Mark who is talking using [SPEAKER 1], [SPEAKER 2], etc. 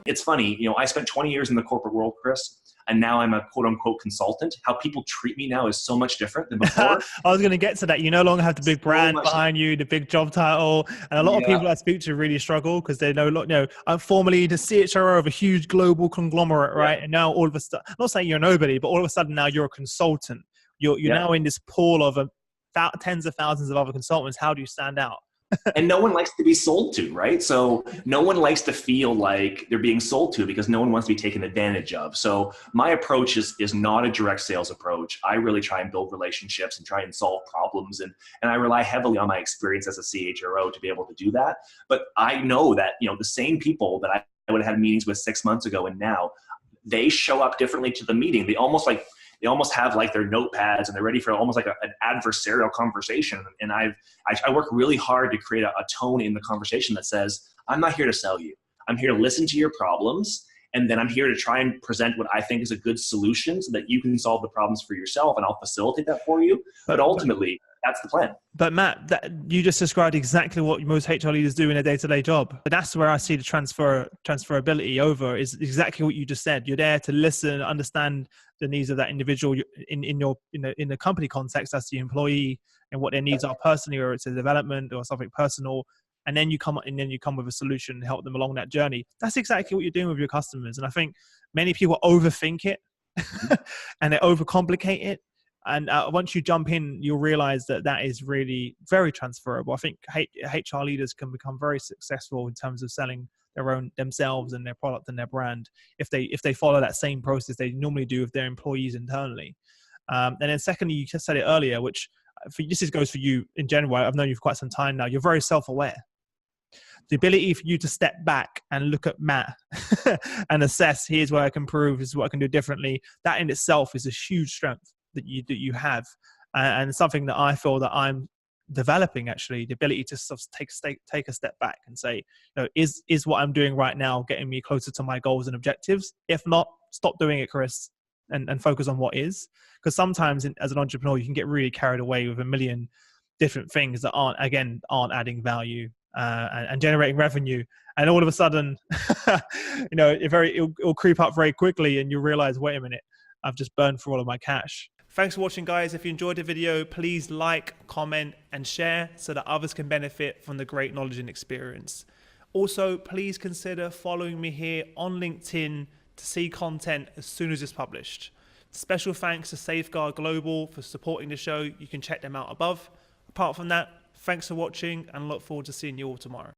[SPEAKER 1] It's funny, I spent 20 years in the corporate world, Chris, and now I'm a quote unquote consultant. How people treat me now is so much different than before.
[SPEAKER 2] I was going to get to that. You no longer have the big brand
[SPEAKER 1] much
[SPEAKER 2] behind you, the big job title. And a lot of people I speak to really struggle because they know, I'm formerly the CHRO of a huge global conglomerate, right? And now all of a sudden, I'm not saying you're nobody, but all of a sudden now you're a consultant. You're now in this pool of tens of thousands of other consultants. How do you stand out?
[SPEAKER 1] And no one likes to be sold to, right? So no one likes to feel like they're being sold to because no one wants to be taken advantage of. So my approach is not a direct sales approach. I really try and build relationships and try and solve problems. And I rely heavily on my experience as a CHRO to be able to do that. But I know that, the same people that I would have had meetings with 6 months ago and now, they show up differently to the meeting. They almost have like their notepads and they're ready for almost like an adversarial conversation. And I work really hard to create a tone in the conversation that says, I'm not here to sell you. I'm here to listen to your problems. And then I'm here to try and present what I think is a good solution so that you can solve the problems for yourself and I'll facilitate that for you. But ultimately, that's the plan.
[SPEAKER 2] But Matt, you just described exactly what most HR leaders do in a day-to-day job. But that's where I see the transferability over is exactly what you just said. You're there to listen, understand the needs of that individual in the company context. That's the employee and what their needs are personally, or it's a development or something personal. And then you come with a solution and help them along that journey. That's exactly what you're doing with your customers. And I think many people overthink it and they overcomplicate it. And once you jump in, you'll realize that is really very transferable. I think HR leaders can become very successful in terms of selling themselves and their product and their brand if they follow that same process they normally do with their employees internally. And then secondly, you just said it earlier, which this goes for you in general. I've known you for quite some time now. You're very self-aware. The ability for you to step back and look at Matt and assess, here's where I can improve, this is what I can do differently. That in itself is a huge strength that you have, and something that I feel that I'm developing, actually, the ability to sort of take a step back and say, is what I'm doing right now getting me closer to my goals and objectives? If not, stop doing it, Chris, and focus on what is. Because sometimes as an entrepreneur, you can get really carried away with a million different things that aren't adding value and generating revenue. And all of a sudden, it'll creep up very quickly and you realize, wait a minute, I've just burned through all of my cash. Thanks for watching, guys. If you enjoyed the video, please like, comment, and share so that others can benefit from the great knowledge and experience. Also, please consider following me here on LinkedIn to see content as soon as it's published. Special thanks to Safeguard Global for supporting the show. You can check them out above. Apart from that, thanks for watching and look forward to seeing you all tomorrow.